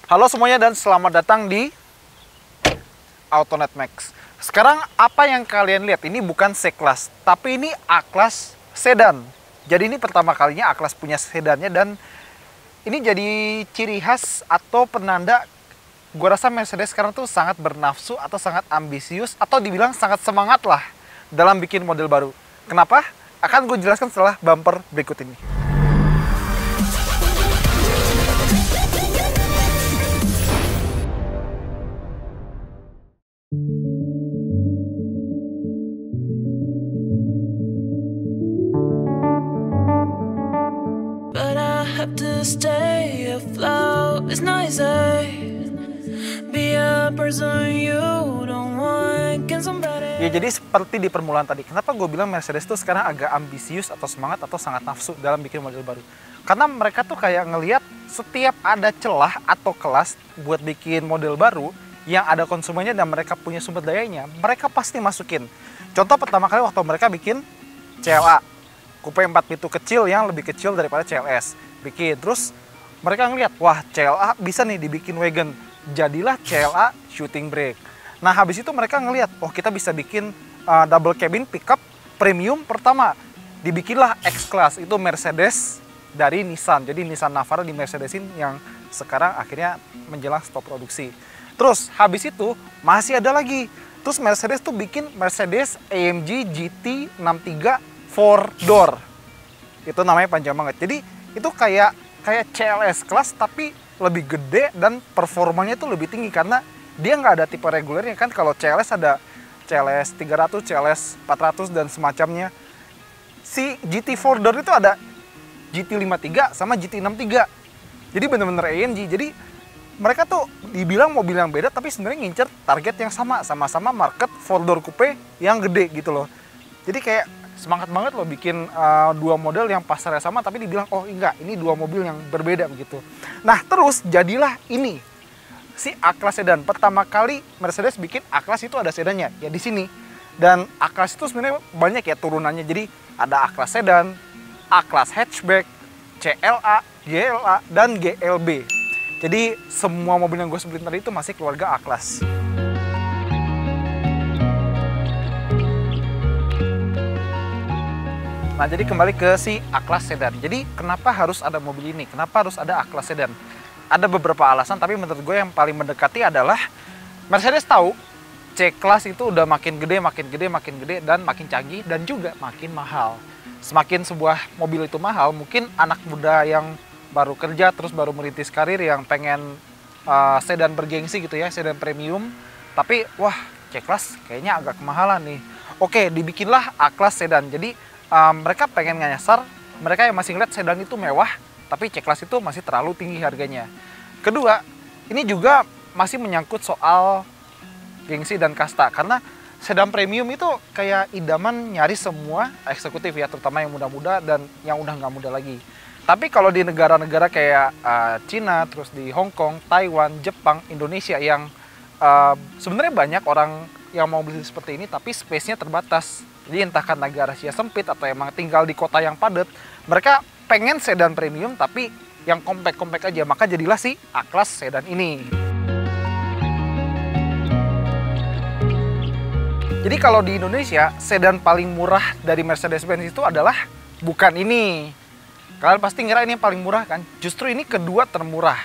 Halo semuanya dan selamat datang di Autonet Max. Sekarang apa yang kalian lihat ini bukan C-Class, tapi ini A-Class sedan. Jadi ini pertama kalinya A-Class punya sedannya dan ini jadi ciri khas atau penanda gua rasa Mercedes sekarang tuh sangat bernafsu atau sangat ambisius atau dibilang sangat semangat lah dalam bikin model baru. Kenapa? Akan gue jelaskan setelah bumper berikut ini. Stay afloat is nicer. Be a person you don't want. Can somebody... Ya jadi seperti di permulaan tadi, kenapa gue bilang Mercedes tuh sekarang agak ambisius atau semangat atau sangat nafsu dalam bikin model baru? Karena mereka tuh kayak ngelihat setiap ada celah atau kelas buat bikin model baru yang ada konsumennya dan mereka punya sumber dayanya, mereka pasti masukin. Contoh pertama kali waktu mereka bikin CLA, coupe 4 pintu kecil yang lebih kecil daripada CLS. Bikin, terus mereka ngeliat, wah CLA bisa nih dibikin wagon, jadilah CLA shooting brake. Nah habis itu mereka ngeliat, oh kita bisa bikin double cabin pickup premium pertama, dibikinlah X-Class, itu Mercedes dari Nissan. Jadi Nissan Navara di Mercedesin yang sekarang akhirnya menjelang stop produksi. Terus habis itu masih ada lagi, terus Mercedes tuh bikin Mercedes AMG GT 63 4 door, itu namanya panjang banget. Jadi itu kayak CLS kelas tapi lebih gede dan performanya tuh lebih tinggi karena dia nggak ada tipe regulernya kan. Kalau CLS ada CLS 300, CLS 400 dan semacamnya. Si GT4 door itu ada GT53 sama GT63. Jadi bener-bener AMG. Jadi mereka tuh dibilang mobil yang beda tapi sebenarnya ngincer target yang sama-sama market 4 door coupe yang gede gitu loh. Jadi kayak semangat banget loh bikin dua model yang pasarnya sama tapi dibilang oh enggak, ini dua mobil yang berbeda begitu. Nah terus jadilah ini si A-Class sedan. Pertama kali Mercedes bikin A-Class itu ada sedannya ya di sini. Dan A-Class itu sebenarnya banyak ya turunannya. Jadi ada A-Class sedan, A-Class hatchback, CLA, GLA dan GLB. Jadi semua mobil yang gue sebutin tadi itu masih keluarga A-Class. Nah, jadi kembali ke si A-Class sedan. Jadi, kenapa harus ada mobil ini? Kenapa harus ada A-Class sedan? Ada beberapa alasan, tapi menurut gue yang paling mendekati adalah Mercedes tahu C-Class itu udah makin gede, dan makin canggih, dan juga makin mahal. Semakin sebuah mobil itu mahal, mungkin anak muda yang baru kerja, terus baru merintis karir, yang pengen sedan bergengsi gitu ya, sedan premium. Tapi, wah, C-Class kayaknya agak kemahalan nih. Oke, dibikinlah A-Class sedan. Jadi, mereka pengen nyasar mereka yang masih ngeliat sedan itu mewah tapi C-Class itu masih terlalu tinggi harganya. Kedua, ini juga masih menyangkut soal gengsi dan kasta karena sedan premium itu kayak idaman nyaris semua eksekutif ya, terutama yang muda-muda dan yang udah nggak muda lagi. Tapi kalau di negara-negara kayak Cina, terus di Hong Kong, Taiwan, Jepang, Indonesia yang sebenarnya banyak orang yang mau beli seperti ini tapi space-nya terbatas. Jadi entah karena garasinya sempit atau emang tinggal di kota yang padat, mereka pengen sedan premium tapi yang compact aja, maka jadilah si A-Class sedan ini. Jadi kalau di Indonesia, sedan paling murah dari Mercedes-Benz itu adalah bukan ini. Kalian pasti ngira ini yang paling murah kan? Justru ini kedua termurah.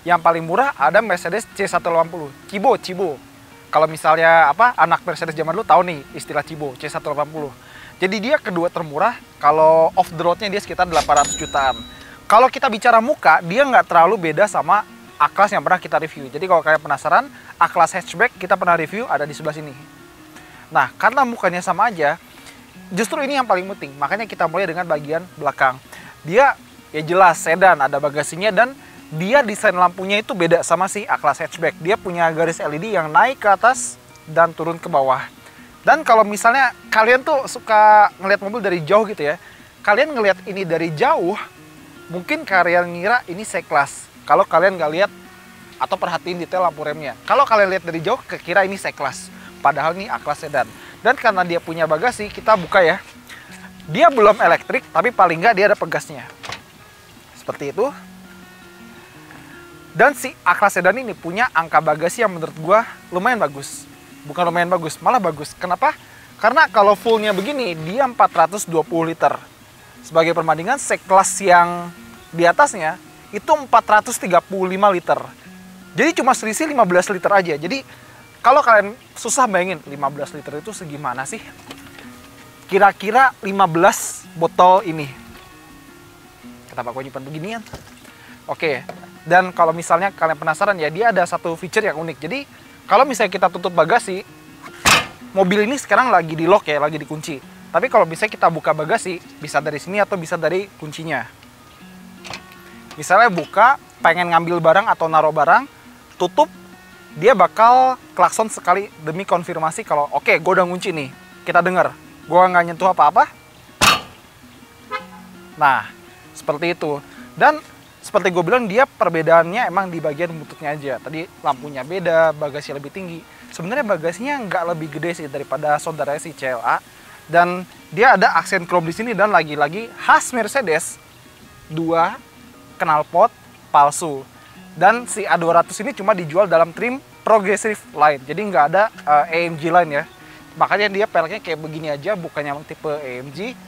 Yang paling murah ada Mercedes C180, Cibo. Kalau misalnya anak Mercedes zaman dulu tahu nih istilah Cibo, C180. Jadi dia kedua termurah, kalau off the roadnya dia sekitar 800 jutaan. Kalau kita bicara muka, dia nggak terlalu beda sama A-Class yang pernah kita review. Jadi kalau kalian penasaran, A-Class hatchback kita pernah review ada di sebelah sini. Nah, karena mukanya sama aja, justru ini yang paling penting. Makanya kita mulai dengan bagian belakang. Dia ya jelas sedan, ada bagasinya dan dia desain lampunya itu beda sama si A-Class hatchback. Dia punya garis LED yang naik ke atas dan turun ke bawah. Dan kalau misalnya kalian tuh suka ngelihat mobil dari jauh gitu ya, kalian ngelihat ini dari jauh, mungkin kalian ngira ini C-Class. Kalau kalian nggak lihat atau perhatiin detail lampu remnya. Kalau kalian lihat dari jauh, kira ini C-Class. Padahal ini A-Class sedan. Dan karena dia punya bagasi, kita buka ya. Dia belum elektrik, tapi paling nggak dia ada pegasnya. Seperti itu. Dan si A-Class sedan ini punya angka bagasi yang menurut gua lumayan bagus. Bukan lumayan bagus, malah bagus. Kenapa? Karena kalau fullnya begini, dia 420 liter. Sebagai perbandingan, C-Class yang di atasnya itu 435 liter. Jadi cuma selisih 15 liter aja. Jadi kalau kalian susah bayangin 15 liter itu segimana sih? Kira-kira 15 botol ini. Kenapa gue nyimpan beginian? Oke, dan kalau misalnya kalian penasaran ya, dia ada satu feature yang unik. Jadi kalau misalnya kita tutup bagasi, mobil ini sekarang lagi di lock ya, lagi dikunci. Tapi kalau misalnya kita buka bagasi, bisa dari sini atau bisa dari kuncinya. Misalnya buka, pengen ngambil barang atau naruh barang, tutup, dia bakal klakson sekali demi konfirmasi kalau oke, gue udah ngunci nih. Kita denger, gue nggak nyentuh apa-apa. Nah, seperti itu. Dan seperti gue bilang, dia perbedaannya emang di bagian bututnya aja. Tadi lampunya beda, bagasi lebih tinggi. Sebenarnya bagasinya nggak lebih gede sih daripada saudaranya si CLA. Dan dia ada aksen chrome di sini, dan lagi-lagi khas Mercedes, 2 knalpot palsu. Dan si A200 ini cuma dijual dalam trim progressive line, jadi nggak ada AMG line ya. Makanya dia peleknya kayak begini aja, bukannya tipe AMG.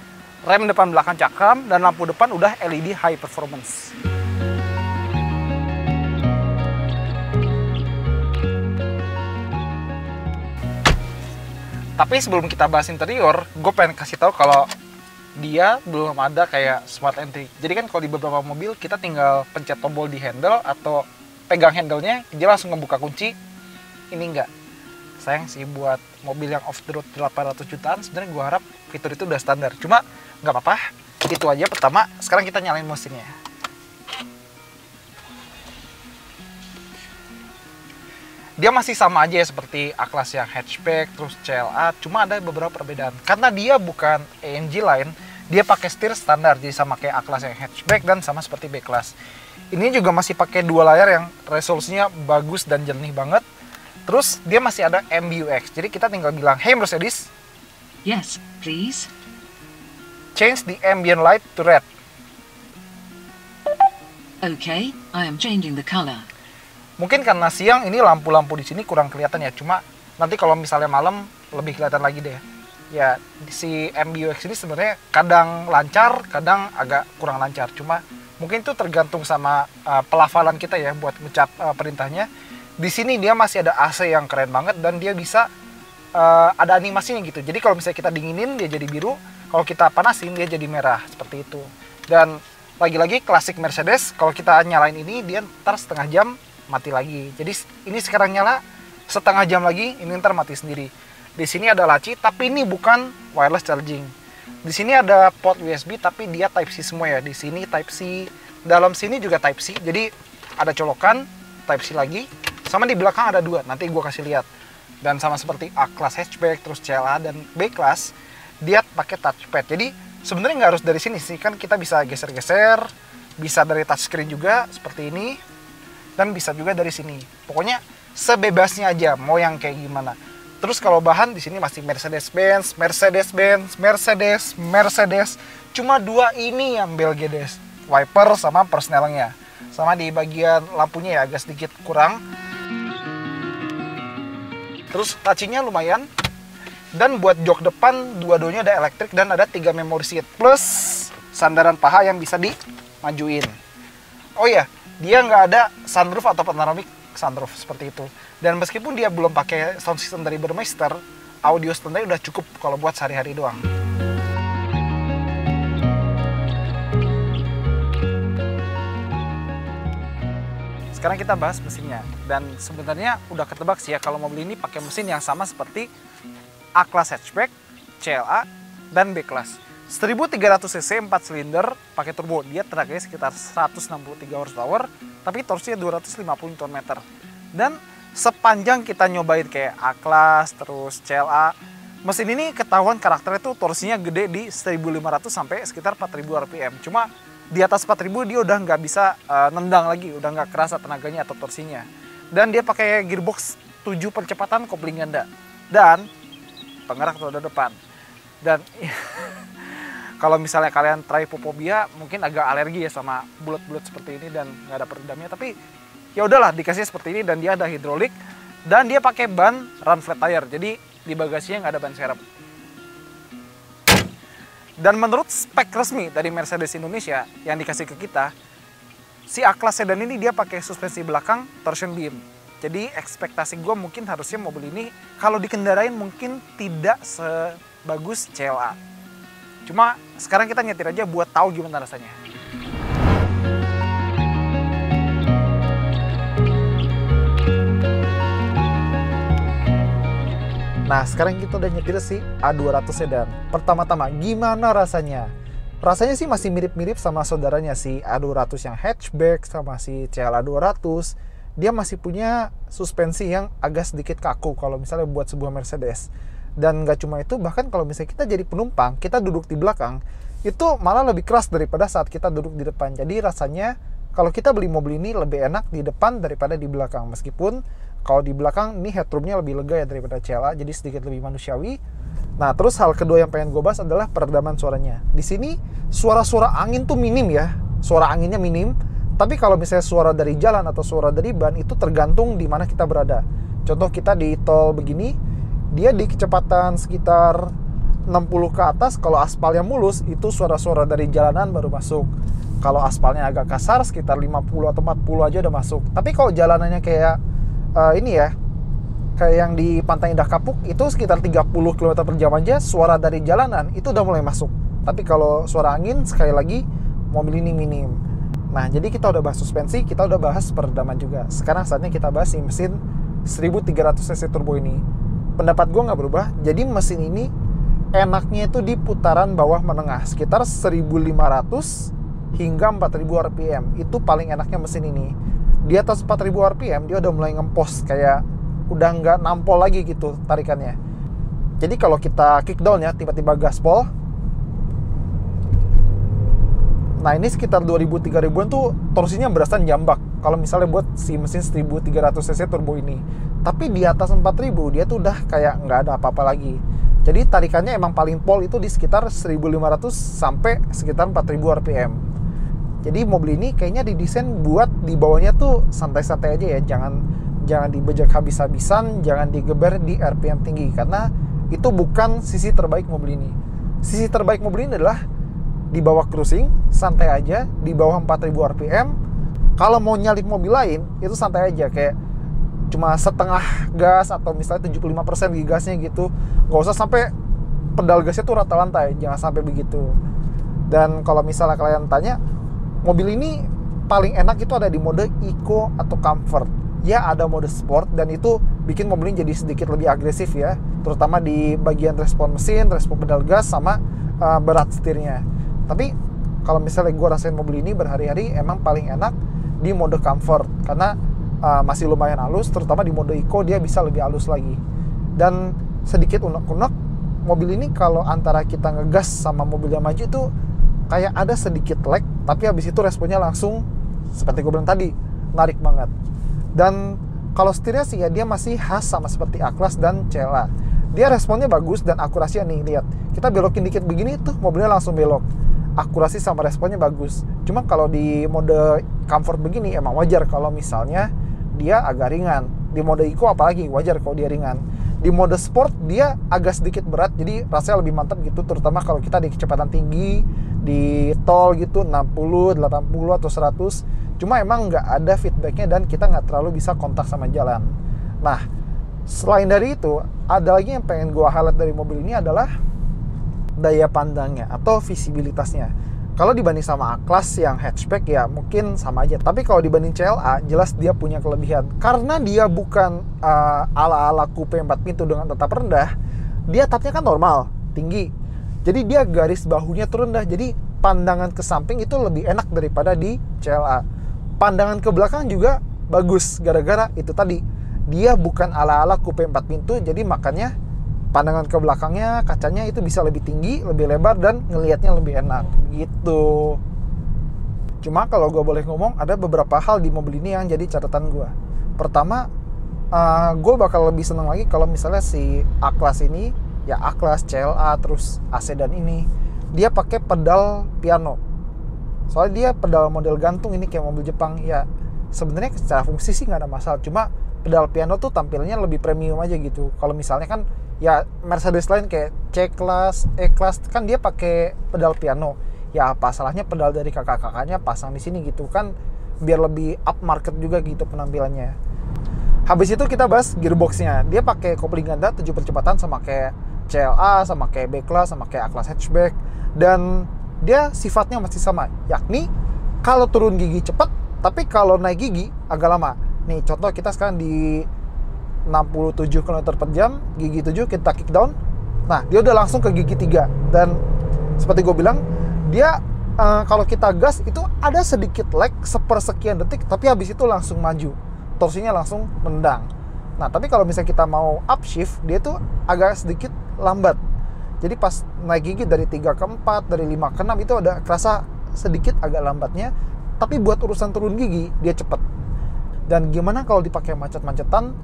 Rem depan belakang cakram, dan lampu depan udah LED high performance. Tapi sebelum kita bahas interior, gue pengen kasih tahu kalau dia belum ada kayak smart entry. Jadi kan kalau di beberapa mobil kita tinggal pencet tombol di handle atau pegang handle-nya, dia langsung ngebuka kunci. Ini enggak. Sayang sih buat mobil yang off the road 800 jutaan, sebenarnya gue harap fitur itu udah standar. Cuma nggak apa-apa, itu aja pertama. Sekarang kita nyalain mesinnya. Dia masih sama aja ya seperti A-Class yang hatchback, terus CLA, cuma ada beberapa perbedaan. Karena dia bukan AMG line, dia pakai setir standar, jadi sama kayak A-Class yang hatchback dan sama seperti B-Class. Ini juga masih pakai 2 layar yang resolusinya bagus dan jernih banget. Terus dia masih ada MBUX, jadi kita tinggal bilang, "Hey Mercedes, Yes, please. change the ambient light to red." Okay, I am changing the color. Mungkin karena siang ini lampu-lampu di sini kurang kelihatan ya, cuma nanti kalau misalnya malam lebih kelihatan lagi deh. Ya, si MBUX ini sebenarnya kadang lancar, kadang agak kurang lancar. Cuma mungkin itu tergantung sama pelafalan kita ya buat ngucap perintahnya. Di sini dia masih ada AC yang keren banget, dan dia bisa ada animasinya gitu. Jadi kalau misalnya kita dinginin dia jadi biru, kalau kita panasin dia jadi merah, seperti itu. Dan lagi-lagi klasik Mercedes, kalau kita nyalain ini dia ntar setengah jam mati lagi. Jadi ini sekarang nyala, setengah jam lagi ini ntar mati sendiri. Di sini ada laci, tapi ini bukan wireless charging. Di sini ada port USB, tapi dia Type C semua ya. Di sini Type C, dalam sini juga Type C. Jadi ada colokan Type C lagi, sama di belakang ada 2. Nanti gue kasih lihat. Dan sama seperti A-Class hatchback, terus CLA dan B-Class, dia pakai touchpad. Jadi sebenarnya nggak harus dari sini sih, kan kita bisa geser-geser, bisa dari touchscreen juga seperti ini. Dan bisa juga dari sini. Pokoknya sebebasnya aja, mau yang kayak gimana. Terus kalau bahan di sini masih Mercedes-Benz, Mercedes-Benz, Mercedes, Mercedes. Cuma 2 ini yang Belgedes, wiper sama persnelnya. Sama di bagian lampunya ya agak sedikit kurang. Terus lacinya lumayan. Dan buat jok depan dua-duanya ada elektrik dan ada 3 memory seat plus sandaran paha yang bisa dimajuin. Oh iya, dia nggak ada sunroof atau panoramic sunroof seperti itu. Dan meskipun dia belum pakai sound system dari Burmeister, audio standar udah cukup kalau buat sehari-hari doang. Sekarang kita bahas mesinnya. Dan sebenarnya udah ketebak sih ya kalau mobil ini pakai mesin yang sama seperti A-Class hatchback, CLA, dan B-Class. 1300 cc 4 silinder pakai turbo, dia tenaganya sekitar 163 horsepower, tapi torsinya 250 Nm. Dan sepanjang kita nyobain kayak A-Class terus CLA, mesin ini ketahuan karakternya tuh torsinya gede di 1500 sampai sekitar 4000 rpm. Cuma di atas 4000 dia udah nggak bisa nendang lagi, udah nggak kerasa tenaganya atau torsinya. Dan dia pakai gearbox 7 percepatan kopling ganda dan penggerak roda depan. Dan kalau misalnya kalian trypophobia, mungkin agak alergi ya sama bulat-bulat seperti ini dan nggak ada peredamnya. Tapi ya udahlah dikasih seperti ini, dan dia ada hidrolik dan dia pakai ban run flat tire, jadi di bagasinya nggak ada ban serep. Dan menurut spek resmi dari Mercedes Indonesia yang dikasih ke kita, si A-Class sedan ini dia pakai suspensi belakang torsion beam. Jadi ekspektasi gue mungkin harusnya mobil ini kalau dikendarain mungkin tidak sebagus CLA. Cuma sekarang kita nyetir aja buat tahu gimana rasanya. Nah, sekarang kita udah nyetir si A200 sedan. Pertama-tama, gimana rasanya? Rasanya sih masih mirip-mirip sama saudaranya si A200 yang hatchback sama si CLA 200. Dia masih punya suspensi yang agak sedikit kaku kalau misalnya buat sebuah Mercedes. Dan nggak cuma itu, bahkan kalau misalnya kita jadi penumpang, kita duduk di belakang, itu malah lebih keras daripada saat kita duduk di depan. Jadi rasanya kalau kita beli mobil ini lebih enak di depan daripada di belakang. Meskipun kalau di belakang ini headroomnya lebih lega ya daripada CLA, jadi sedikit lebih manusiawi. Nah, terus hal kedua yang pengen gue bahas adalah peredaman suaranya. Di sini suara-suara angin tuh minim ya, suara anginnya minim. Tapi kalau misalnya suara dari jalan atau suara dari ban itu tergantung di mana kita berada. Contoh kita di tol begini, dia di kecepatan sekitar 60 ke atas, kalau aspalnya mulus itu suara-suara dari jalanan baru masuk. Kalau aspalnya agak kasar sekitar 50 atau 40 aja udah masuk. Tapi kalau jalanannya kayak ini ya, kayak yang di Pantai Indah Kapuk itu sekitar 30 km per jam aja suara dari jalanan itu udah mulai masuk. Tapi kalau suara angin sekali lagi mobil ini minim. Nah, jadi kita udah bahas suspensi, kita udah bahas peredaman juga. Sekarang saatnya kita bahas si mesin 1300 cc turbo ini. Pendapat gue nggak berubah. Jadi mesin ini enaknya itu di putaran bawah menengah, sekitar 1500 hingga 4000 rpm. Itu paling enaknya mesin ini. Di atas 4000 rpm dia udah mulai ngempos, kayak udah nggak nampol lagi gitu tarikannya. Jadi kalau kita kick down ya, tiba-tiba gaspol, nah ini sekitar 2000-3000an tuh torsinya berasa jambak kalau misalnya buat si mesin 1300 cc turbo ini. Tapi di atas 4000 dia tuh udah kayak nggak ada apa-apa lagi. Jadi tarikannya emang paling pol itu di sekitar 1500 sampai sekitar 4000 rpm. Jadi mobil ini kayaknya didesain buat di bawahnya tuh santai-santai aja ya, jangan dibejek habis-habisan, jangan digeber di RPM tinggi, karena itu bukan sisi terbaik mobil ini. Sisi terbaik mobil ini adalah di bawah cruising, santai aja, di bawah 4000 rpm. Kalau mau nyalip mobil lain, itu santai aja, kayak cuma setengah gas atau misalnya 75% di gasnya gitu. Nggak usah sampai pedal gasnya tuh rata lantai, jangan sampai begitu. Dan kalau misalnya kalian tanya, mobil ini paling enak itu ada di mode Eco atau Comfort. Ya, ada mode Sport, dan itu bikin mobil ini jadi sedikit lebih agresif ya, terutama di bagian respon mesin, respon pedal gas, sama berat setirnya. Tapi kalau misalnya gue rasain mobil ini berhari-hari, emang paling enak di mode Comfort, karena masih lumayan halus, terutama di mode Eco dia bisa lebih halus lagi. Dan sedikit unek-unek, mobil ini kalau antara kita ngegas sama mobil yang maju tuh kayak ada sedikit lag, tapi habis itu responnya langsung seperti gue bilang tadi, narik banget. Dan kalau setirnya sih ya dia masih khas sama seperti A-Class dan CLA. Dia responnya bagus dan akurasinya nih, lihat. Kita belokin dikit begini tuh mobilnya langsung belok. Akurasi sama responnya bagus. Cuma kalau di mode Comfort begini emang wajar kalau misalnya dia agak ringan. Di mode Eco apalagi wajar kalau dia ringan. Di mode Sport dia agak sedikit berat, jadi rasanya lebih mantap gitu, terutama kalau kita di kecepatan tinggi, di tol gitu 60, 80 atau 100. Cuma emang nggak ada feedbacknya dan kita nggak terlalu bisa kontak sama jalan. Nah, selain dari itu, ada lagi yang pengen gue highlight dari mobil ini adalah daya pandangnya atau visibilitasnya. Kalau dibanding sama A-Class yang hatchback ya mungkin sama aja. Tapi kalau dibanding CLA, jelas dia punya kelebihan. Karena dia bukan ala-ala coupe 4 pintu dengan tetap rendah, dia atapnya kan normal, tinggi. Jadi dia garis bahunya tuh rendah. Jadi pandangan ke samping itu lebih enak daripada di CLA. Pandangan ke belakang juga bagus, gara-gara itu tadi. Dia bukan ala-ala coupe 4 pintu, jadi makanya pandangan ke belakangnya, kacanya itu bisa lebih tinggi, lebih lebar, dan ngelihatnya lebih enak gitu. Cuma kalau gue boleh ngomong, ada beberapa hal di mobil ini yang jadi catatan gue. Pertama, gue bakal lebih seneng lagi kalau misalnya si A-Class ini, ya A-Class, CLA, terus A sedan ini, dia pakai pedal piano. Soalnya dia pedal model gantung ini kayak mobil Jepang, ya sebenarnya secara fungsi sih nggak ada masalah, cuma pedal piano tuh tampilannya lebih premium aja gitu. Kalau misalnya kan ya Mercedes lain kayak C-Class, E-Class kan dia pakai pedal piano. Ya apa salahnya pedal dari kakak-kakaknya pasang di sini gitu kan, biar lebih upmarket juga gitu penampilannya. Habis itu kita bahas gearboxnya. Dia pakai kopling ganda 7 percepatan sama kayak CLA, sama kayak B-Class, sama kayak A-Class hatchback. Dan dia sifatnya masih sama, yakni kalau turun gigi cepat, tapi kalau naik gigi agak lama. Nih contoh kita sekarang di 67 km per jam, gigi 7 kita kick down. Nah dia udah langsung ke gigi 3. Dan seperti gue bilang, dia kalau kita gas itu ada sedikit lag sepersekian detik, tapi habis itu langsung maju, torsinya langsung nendang. Nah tapi kalau misalnya kita mau upshift, dia tuh agak sedikit lambat. Jadi pas naik gigi dari 3 ke 4, dari 5 ke 6 itu ada kerasa sedikit agak lambatnya. Tapi buat urusan turun gigi dia cepet. Dan gimana kalau dipakai macet-macetan?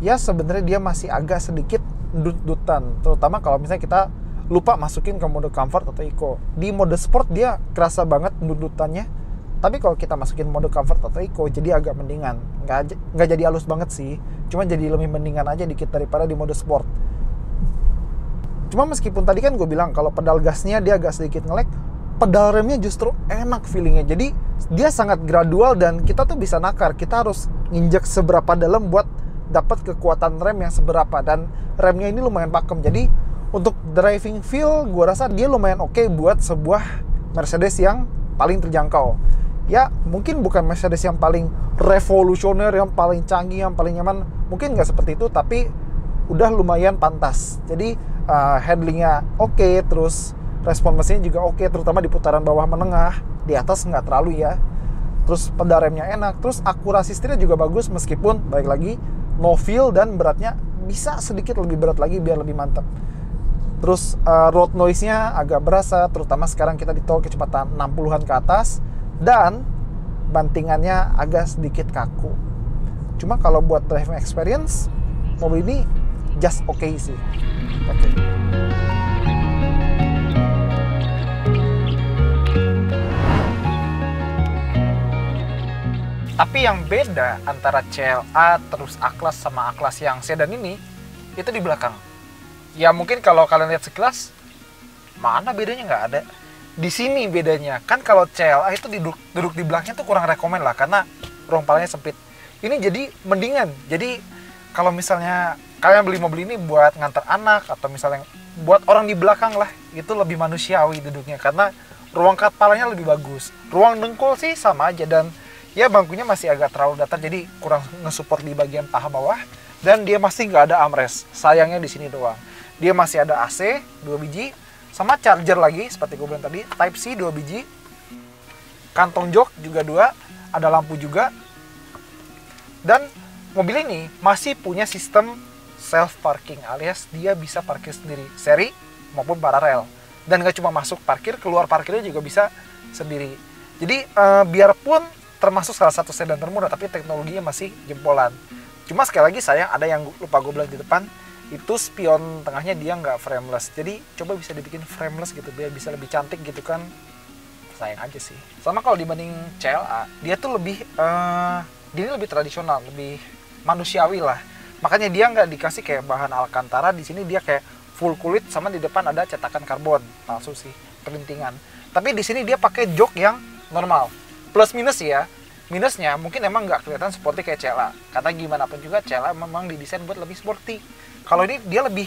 Ya sebenarnya dia masih agak sedikit dut-dutan, terutama kalau misalnya kita lupa masukin ke mode comfort atau eco. Di mode sport dia kerasa banget dut-dutannya, tapi kalau kita masukin mode comfort atau eco jadi agak mendingan. Nggak jadi halus banget sih, cuma jadi lebih mendingan aja dikit daripada di mode sport. Cuma meskipun tadi kan gue bilang kalau pedal gasnya dia agak sedikit nge-lag, pedal remnya justru enak feelingnya. Jadi dia sangat gradual dan kita tuh bisa nakar, kita harus nginjek seberapa dalam buat dapat kekuatan rem yang seberapa. Dan remnya ini lumayan pakem, jadi untuk driving feel gue rasa dia lumayan oke buat sebuah Mercedes yang paling terjangkau. Ya mungkin bukan Mercedes yang paling revolusioner, yang paling canggih, yang paling nyaman, mungkin nggak seperti itu, tapi udah lumayan pantas. Jadi handlingnya oke, terus respon mesinnya juga oke, terutama di putaran bawah menengah. Di atas nggak terlalu ya. Terus pedal remnya enak, terus akurasi setirnya juga bagus, meskipun balik lagi no feel dan beratnya bisa sedikit lebih berat lagi biar lebih mantap. Terus road noise-nya agak berasa, terutama sekarang kita di tol kecepatan 60-an ke atas, dan bantingannya agak sedikit kaku. Cuma kalau buat driving experience, mobil ini just okay sih. Oke. Tapi yang beda antara CLA terus A-Class sama A-Class yang sedan ini, itu di belakang. Ya mungkin kalau kalian lihat sekilas, mana bedanya nggak ada. Di sini bedanya, kan kalau CLA itu duduk di belakangnya tuh kurang rekomen lah, karena ruang palanya sempit. Ini jadi mendingan. Jadi kalau misalnya kalian beli mobil ini buat ngantar anak, atau misalnya buat orang di belakang lah, itu lebih manusiawi duduknya, karena ruang kepalanya lebih bagus. Ruang dengkul sih sama aja, dan ya bangkunya masih agak terlalu datar, jadi kurang nge-support di bagian paha bawah. Dan dia masih nggak ada armrest, sayangnya di sini doang. Dia masih ada AC 2 biji, sama charger lagi seperti gue bilang tadi, Type C 2 biji, kantong jok juga 2, ada lampu juga. Dan mobil ini masih punya sistem self parking, alias dia bisa parkir sendiri, seri maupun paralel. Dan gak cuma masuk parkir, keluar parkirnya juga bisa sendiri. Jadi biarpun termasuk salah satu sedan termurah, tapi teknologinya masih jempolan. Cuma sekali lagi sayang, ada yang lupa gue bilang di depan, itu spion tengahnya dia nggak frameless. Jadi coba bisa dibikin frameless gitu biar bisa lebih cantik gitu kan. Sayang aja sih. Sama kalau dibanding CLA, dia tuh lebih dia lebih tradisional, lebih manusiawi lah. Makanya dia nggak dikasih kayak bahan alcantara, di sini dia kayak full kulit, sama di depan ada cetakan karbon palsu sih, pelintingan. Tapi di sini dia pakai jok yang normal. Plus minus ya. Minusnya mungkin emang nggak kelihatan sporty kayak CLA, karena gimana pun juga CLA memang didesain buat lebih sporty. Kalau ini dia lebih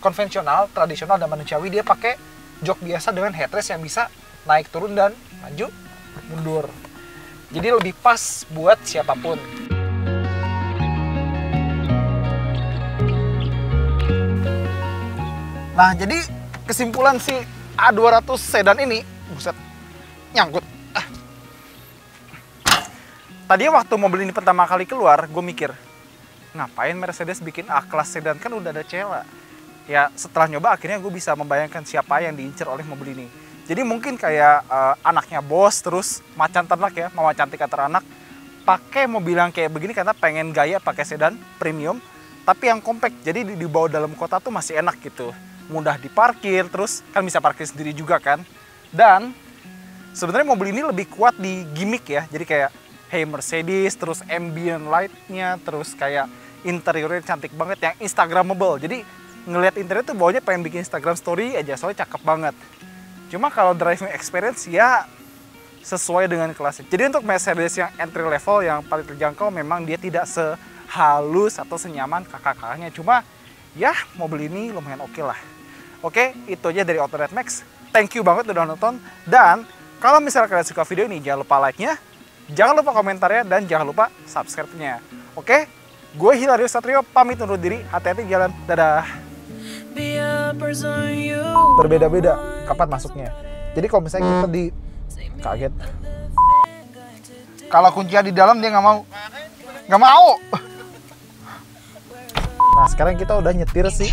konvensional, tradisional, dan manusiawi. Dia pakai jok biasa dengan headrest yang bisa naik turun dan maju mundur. Jadi lebih pas buat siapapun. Nah, jadi kesimpulan si A200 sedan ini, buset, nyangkut. Tadinya waktu mobil ini pertama kali keluar, gue mikir, ngapain Mercedes bikin A-Class sedan, kan udah ada CLA. Ya setelah nyoba akhirnya gue bisa membayangkan siapa yang diincar oleh mobil ini. Jadi mungkin kayak anaknya bos, terus macan ternak ya, mama cantik antar anak, pakai mobil yang kayak begini karena pengen gaya pakai sedan premium, tapi yang compact. Jadi dibawa dalam kota tuh masih enak gitu, mudah diparkir, terus kan bisa parkir sendiri juga kan. Dan sebenarnya mobil ini lebih kuat di gimmick ya, jadi kayak Hey Mercedes, terus ambient light-nya, terus kayak interiornya cantik banget yang instagramable. Jadi ngelihat interior tuh bawahnya pengen bikin Instagram story aja, soalnya cakep banget. Cuma kalau driving experience ya sesuai dengan kelasnya. Jadi untuk Mercedes yang entry level yang paling terjangkau memang dia tidak sehalus atau senyaman kakak-kakaknya. Cuma ya mobil ini lumayan oke lah. Oke, itu aja dari Auto Red Max. Thank you banget udah nonton. Dan kalau misalnya kalian suka video ini, jangan lupa like-nya, jangan lupa komentarnya, dan jangan lupa subscribe-nya. Oke, gue Hilario Satrio pamit undur diri. Hati-hati jalan. Dadah. Berbeda-beda kapan masuknya. Jadi kalau misalnya kita di kaget, kalau kuncinya di dalam dia nggak mau. Nah sekarang kita udah nyetir sih.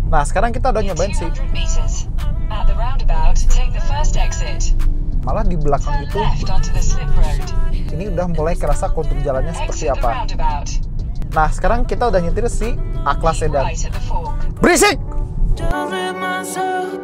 Nah sekarang kita udah nyobain sih. Malah di belakang itu ini udah mulai kerasa kontur jalannya seperti apa. Nah sekarang kita udah nyetir si A-Class sedan. Berisik! Just with myself.